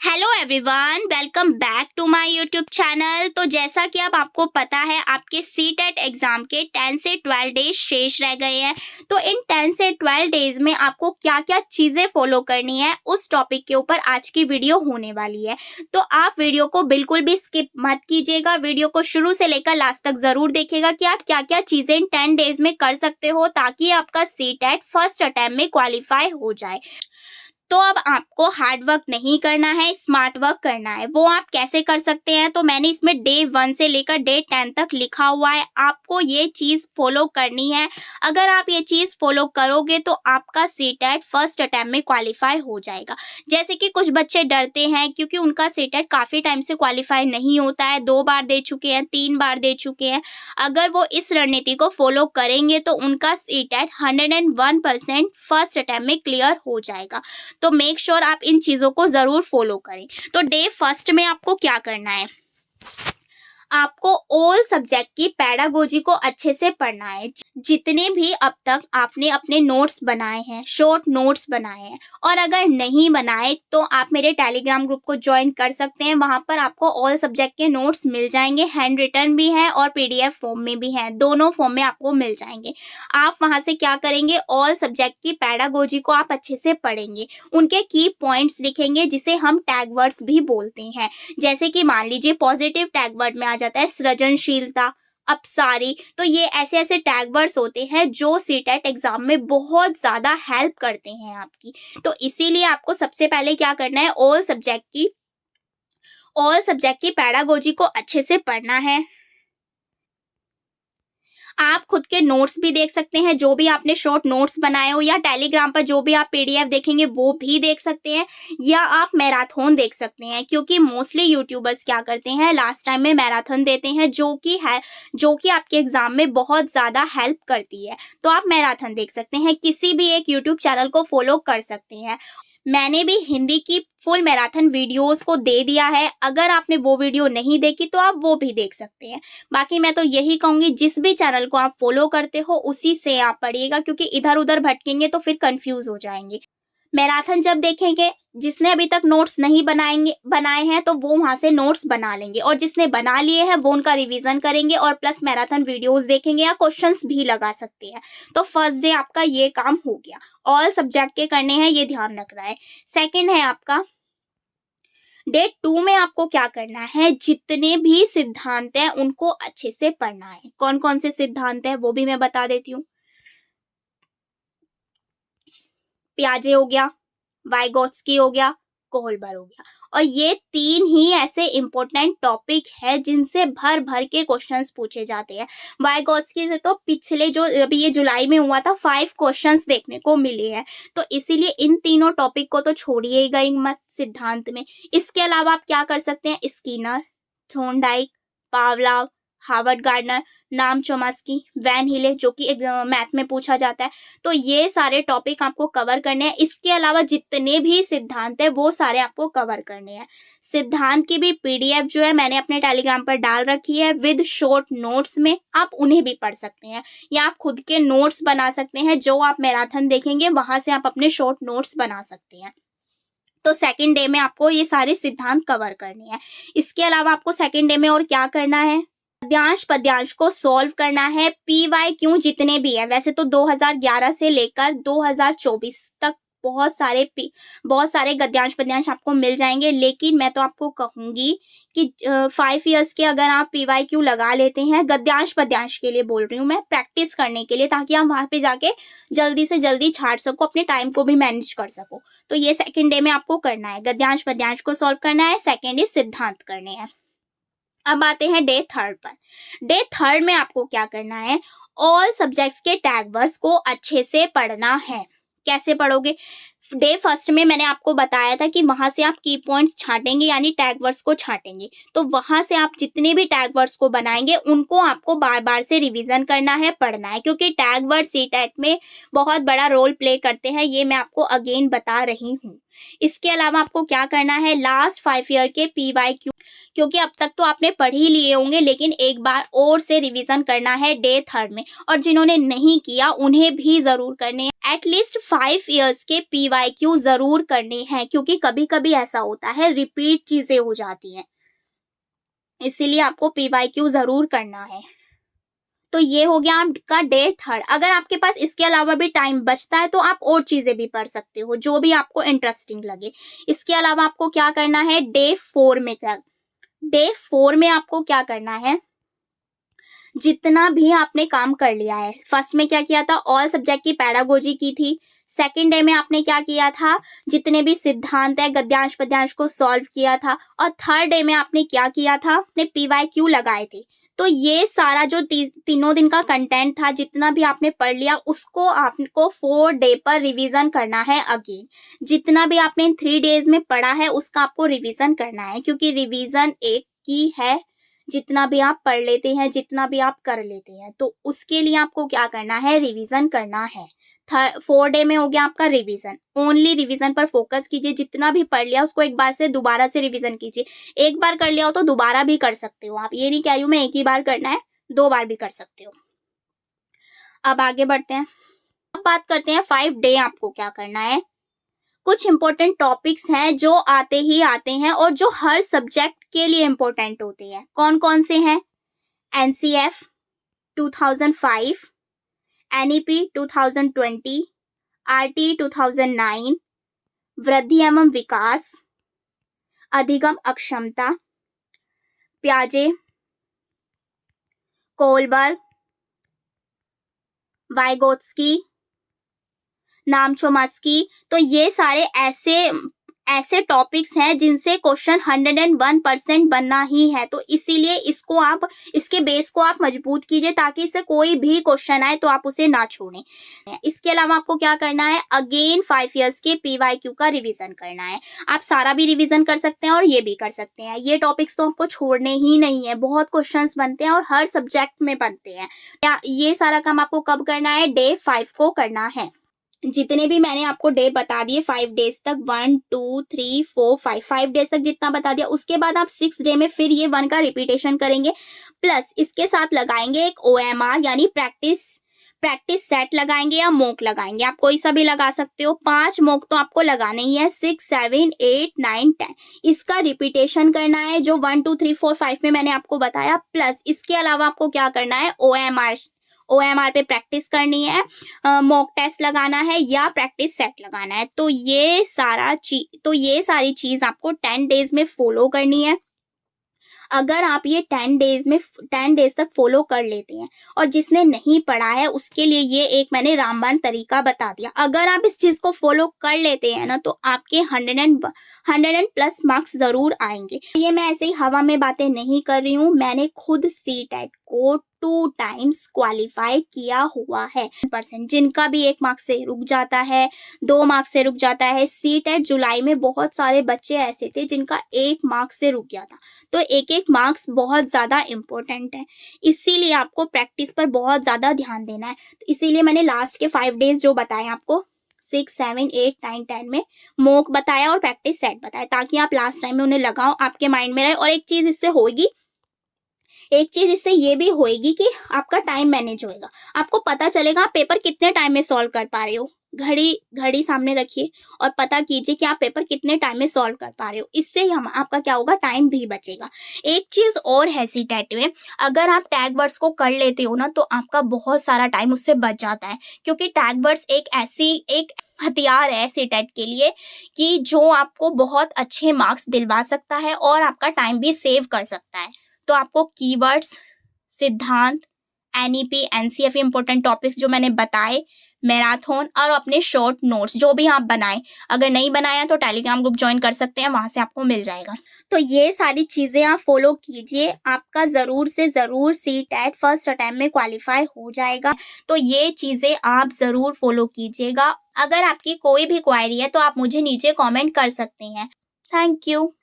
Hello everyone, welcome back to my YouTube channel. तो जैसा कि अब आपको पता है, आपके सीटेट एग्जाम के 10 से 12 डेज शेष रह गए हैं। तो इन 10 से 12 डेज में आपको क्या क्या चीज़ें फॉलो करनी है, उस टॉपिक के ऊपर आज की वीडियो होने वाली है। तो आप वीडियो को बिल्कुल भी स्किप मत कीजिएगा, वीडियो को शुरू से लेकर लास्ट तक ज़रूर देखिएगा कि आप क्या क्या चीज़ें इन 10 डेज में कर सकते हो ताकि आपका सीटेट फर्स्ट अटेम्प्ट में क्वालिफाई हो जाए। तो अब आपको हार्ड वर्क नहीं करना है, स्मार्ट वर्क करना है। वो आप कैसे कर सकते हैं, तो मैंने इसमें डे 1 से लेकर डे 10 तक लिखा हुआ है। आपको ये चीज़ फॉलो करनी है। अगर आप ये चीज़ फॉलो करोगे तो आपका सीटेट फर्स्ट अटेम्प्ट में क्वालिफाई हो जाएगा। जैसे कि कुछ बच्चे डरते हैं क्योंकि उनका सीटेट काफ़ी टाइम से क्वालिफाई नहीं होता है, 2 बार दे चुके हैं, 3 बार दे चुके हैं। अगर वो इस रणनीति को फॉलो करेंगे तो उनका सीटेट 101% फर्स्ट अटेम्प्ट में क्लियर हो जाएगा। तो मेक श्योर आप इन चीज़ों को ज़रूर फॉलो करें। तो डे फर्स्ट में आपको क्या करना है, आपको ऑल सब्जेक्ट की पैडागोजी को अच्छे से पढ़ना है। जितने भी अब तक आपने अपने नोट्स बनाए हैं, शॉर्ट नोट्स बनाए हैं, और अगर नहीं बनाए तो आप मेरे टेलीग्राम ग्रुप को ज्वाइन कर सकते हैं। वहां पर आपको ऑल सब्जेक्ट के नोट्स मिल जाएंगे, हैंड रिटन भी है और पीडीएफ फॉर्म में भी है, दोनों फॉर्म में आपको मिल जाएंगे। आप वहां से क्या करेंगे, ऑल सब्जेक्ट की पैडागोजी को आप अच्छे से पढ़ेंगे, उनके की पॉइंट्स लिखेंगे जिसे हम टैग वर्ड्स भी बोलते हैं। जैसे कि मान लीजिए पॉजिटिव टैग वर्ड में आ जाता है सृजनशीलता, अपसारी। तो ये ऐसे ऐसे टैग वर्ड्स होते हैं जो सीटेट एग्जाम में बहुत ज़्यादा हेल्प करते हैं आपकी। तो इसीलिए आपको सबसे पहले क्या करना है, ऑल सब्जेक्ट की पैडागोजी को अच्छे से पढ़ना है। आप खुद के नोट्स भी देख सकते हैं, जो भी आपने शॉर्ट नोट्स बनाए हो, या टेलीग्राम पर जो भी आप पीडीएफ देखेंगे वो भी देख सकते हैं, या आप मैराथन देख सकते हैं। क्योंकि मोस्टली यूट्यूबर्स क्या करते हैं, लास्ट टाइम में मैराथन देते हैं जो कि आपके एग्जाम में बहुत ज़्यादा हेल्प करती है। तो आप मैराथन देख सकते हैं, किसी भी एक यूट्यूब चैनल को फॉलो कर सकते हैं। मैंने भी हिंदी की फुल मैराथन वीडियोस को दे दिया है, अगर आपने वो वीडियो नहीं देखी तो आप वो भी देख सकते हैं। बाकी मैं तो यही कहूँगी, जिस भी चैनल को आप फॉलो करते हो उसी से आप पढ़िएगा, क्योंकि इधर उधर भटकेंगे तो फिर कंफ्यूज हो जाएंगे। मैराथन जब देखेंगे, जिसने अभी तक नोट्स नहीं बनाए हैं तो वो वहां से नोट्स बना लेंगे, और जिसने बना लिए हैं वो उनका रिवीजन करेंगे और प्लस मैराथन वीडियोस देखेंगे, या क्वेश्चंस भी लगा सकते हैं। तो फर्स्ट डे आपका ये काम हो गया, ऑल सब्जेक्ट के करने हैं, ये ध्यान रखना है। सेकंड है आपका डे 2 में आपको क्या करना है, जितने भी सिद्धांत हैं उनको अच्छे से पढ़ना है। कौन कौन से सिद्धांत हैं वो भी मैं बता देती हूँ। पियाजे हो गया, वाइगोत्स्की हो गया, कोहलबर हो गया। और ये 3 ही ऐसे इंपॉर्टेंट टॉपिक है जिनसे भर भर के क्वेश्चंस पूछे जाते हैं। वाइगोत्स्की से तो पिछले जो अभी ये जुलाई में हुआ था, 5 क्वेश्चंस देखने को मिले हैं। तो इसीलिए इन तीनों टॉपिक को तो छोड़िएगा ही मत सिद्धांत में। इसके अलावा आप क्या कर सकते हैं, स्किनर, थॉर्नडाइक, पावलाव, हार्वर्ड गार्डनर, नाम चोम्स्की, वैन हिले, जो कि मैथ में पूछा जाता है। तो ये सारे टॉपिक आपको कवर करने हैं। इसके अलावा जितने भी सिद्धांत है वो सारे आपको कवर करने हैं। सिद्धांत की भी पीडीएफ जो है मैंने अपने टेलीग्राम पर डाल रखी है विद शॉर्ट नोट्स में, आप उन्हें भी पढ़ सकते हैं, या आप खुद के नोट्स बना सकते हैं। जो आप मैराथन देखेंगे वहां से आप अपने शॉर्ट नोट्स बना सकते हैं। तो सेकंड डे में आपको ये सारे सिद्धांत कवर करने हैं। इसके अलावा आपको सेकंड डे में और क्या करना है, पद्यांश को सॉल्व करना है। PYQ जितने भी हैं, वैसे तो 2011 से लेकर 2024 तक बहुत सारे गद्यांश पद्यांश आपको मिल जाएंगे, लेकिन मैं तो आपको कहूंगी कि 5 इयर्स के अगर आप PYQ लगा लेते हैं, गद्यांश पद्यांश के लिए बोल रही हूँ मैं, प्रैक्टिस करने के लिए, ताकि आप वहां पे जाके जल्दी से जल्दी छाट सको, अपने टाइम को भी मैनेज कर सको। तो ये सेकेंड डे में आपको करना है, गद्यांश पद्यांश को सॉल्व करना है। सेकेंड डे सिद्धांत करने हैं। अब आते हैं डे थर्ड पर। डे थर्ड में आपको क्या करना है, ऑल सब्जेक्ट्स के टैग वर्ड्स को अच्छे से पढ़ना है। कैसे पढ़ोगे, डे फर्स्ट में मैंने आपको बताया था कि वहां से आप की पॉइंट्स छाटेंगे, यानी टैग वर्ड्स को छाटेंगे। तो वहां से आप जितने भी टैग वर्ड्स को बनाएंगे उनको आपको बार बार से रिवीजन करना है, पढ़ना है, क्योंकि टैग वर्ड सीटेट में बहुत बड़ा रोल प्ले करते हैं, ये मैं आपको अगेन बता रही हूँ। इसके अलावा आपको क्या करना है, लास्ट 5 ईयर के PYQ, क्योंकि अब तक तो आपने पढ़ ही लिए होंगे, लेकिन एक बार और से रिवीजन करना है डे 3 में। और जिन्होंने नहीं किया उन्हें भी ज़रूर करने हैं। एटलीस्ट 5 ईयर्स के PYQ ज़रूर करने हैं, क्योंकि कभी कभी ऐसा होता है रिपीट चीज़ें हो जाती हैं, इसीलिए आपको PYQ ज़रूर करना है। तो ये हो गया आपका डे 3। अगर आपके पास इसके अलावा भी टाइम बचता है तो आप और चीज़ें भी पढ़ सकते हो, जो भी आपको इंटरेस्टिंग लगे। इसके अलावा आपको क्या करना है, डे 4 में आपको क्या करना है, जितना भी आपने काम कर लिया है। फर्स्ट में क्या किया था, ऑल सब्जेक्ट की पैडागोजी की थी। सेकेंड डे में आपने क्या किया था, जितने भी सिद्धांत है गद्यांश पद्यांश को सॉल्व किया था। और थर्ड डे में आपने क्या किया था, आपने PYQ लगाए थे। तो ये सारा जो तीनों दिन का कंटेंट था, जितना भी आपने पढ़ लिया, उसको आपको 4 डे पर रिवीजन करना है अगेन। जितना भी आपने 3 डेज में पढ़ा है उसका आपको रिवीजन करना है, क्योंकि रिवीजन एक की है, जितना भी आप पढ़ लेते हैं, जितना भी आप कर लेते हैं, तो उसके लिए आपको क्या करना है, रिवीजन करना है। 4 डे में हो गया आपका रिवीजन। ओनली रिवीजन पर फोकस कीजिए, जितना भी पढ़ लिया उसको एक बार से दोबारा से रिवीजन कीजिए। एक बार कर लिया हो तो दोबारा भी कर सकते हो आप, ये नहीं कह रही हूँ मैं एक ही बार करना है, 2 बार भी कर सकते हो। अब आगे बढ़ते हैं, अब बात करते हैं 5 डे आपको क्या करना है। कुछ इंपॉर्टेंट टॉपिक्स हैं जो आते ही आते हैं और जो हर सब्जेक्ट के लिए इंपॉर्टेंट होते हैं। कौन कौन से हैं, NCF 2005, NEP 2020, RT 2009, वृद्धि एवं विकास, अधिगम अक्षमता, प्याजे, कोलबर्ग, वाइगोत्स्की, नाम चोम्स्की। तो ये सारे ऐसे टॉपिक्स हैं जिनसे क्वेश्चन 101% बनना ही है। तो इसीलिए इसके बेस को आप मजबूत कीजिए, ताकि इससे कोई भी क्वेश्चन आए तो आप उसे ना छोड़ें। इसके अलावा आपको क्या करना है, अगेन 5 इयर्स के PYQ का रिवीजन करना है। आप सारा भी रिवीजन कर सकते हैं और ये भी कर सकते हैं। ये टॉपिक्स तो आपको छोड़ने ही नहीं है, बहुत क्वेश्चन बनते हैं और हर सब्जेक्ट में बनते हैं। ये सारा काम आपको कब करना है, डे 5 को करना है। जितने भी मैंने आपको डे बता दिए 5 डेज तक, 1 2 3 4 5 डेज तक जितना बता दिया, उसके बाद आप 6 डे में फिर ये 1 का रिपीटेशन करेंगे, प्लस इसके साथ लगाएंगे एक OMR यानी प्रैक्टिस सेट लगाएंगे या मोक लगाएंगे। आप कोई सा भी लगा सकते हो। 5 मोक तो आपको लगाने ही है, 6 7 8 9 10 इसका रिपीटेशन करना है, जो 1 2 3 4 5 में मैंने आपको बताया। प्लस इसके अलावा आपको क्या करना है, OMR पे प्रैक्टिस करनी है, मॉक टेस्ट लगाना है या प्रैक्टिस सेट लगाना है। तो ये सारी चीज आपको 10 डेज में फॉलो करनी है। अगर आप ये 10 डेज तक फॉलो कर लेते हैं, और जिसने नहीं पढ़ा है उसके लिए ये एक मैंने रामबाण तरीका बता दिया। अगर आप इस चीज को फॉलो कर लेते हैं ना, तो आपके 100+ मार्क्स जरूर आएंगे। ये मैं ऐसे ही हवा में बातें नहीं कर रही हूँ, मैंने खुद CTET को 2 टाइम्स क्वालिफाई किया हुआ है। % जिनका भी 1 मार्क्स से रुक जाता है, 2 मार्क्स से रुक जाता है। CTET जुलाई में बहुत सारे बच्चे ऐसे थे जिनका 1 मार्क्स से रुक गया था। तो एक मार्क्स बहुत ज़्यादा इम्पोर्टेंट है, इसीलिए आपको प्रैक्टिस पर बहुत ज़्यादा ध्यान देना है। तो इसीलिए मैंने लास्ट के 5 डेज जो बताए आपको, 6 7 8 9 10 में मोक बताया और प्रैक्टिस सेट बताया, ताकि आप लास्ट टाइम में उन्हें लगाओ, आपके माइंड में रहे। और एक चीज़ इससे ये भी होएगी कि आपका टाइम मैनेज होएगा। आपको पता चलेगा आप पेपर कितने टाइम में सॉल्व कर पा रहे हो। घड़ी सामने रखिए और पता कीजिए कि आप पेपर कितने टाइम में सॉल्व कर पा रहे हो। इससे आपका क्या होगा, टाइम भी बचेगा। एक चीज और है CTET में, अगर आप टैग वर्ड्स को कर लेते हो ना, तो आपका बहुत सारा टाइम उससे बच जाता है, क्योंकि टैग वर्ड्स एक हथियार है CTET के लिए कि जो आपको बहुत अच्छे मार्क्स दिलवा सकता है और आपका टाइम भी सेव कर सकता है। तो आपको कीवर्ड्स, सिद्धांत, NEP NCF इंपॉर्टेंट टॉपिक्स जो मैंने बताए, मैराथन और अपने शॉर्ट नोट्स जो भी आप बनाएं, अगर नहीं बनाया तो टेलीग्राम ग्रुप ज्वाइन कर सकते हैं, वहां से आपको मिल जाएगा। तो ये सारी चीजें आप फॉलो कीजिए, आपका जरूर से जरूर CTET फर्स्ट अटेम्प्ट में क्वालिफाई हो जाएगा। तो ये चीजें आप जरूर फॉलो कीजिएगा। अगर आपकी कोई भी क्वेरी है तो आप मुझे नीचे कॉमेंट कर सकते हैं। Thank you.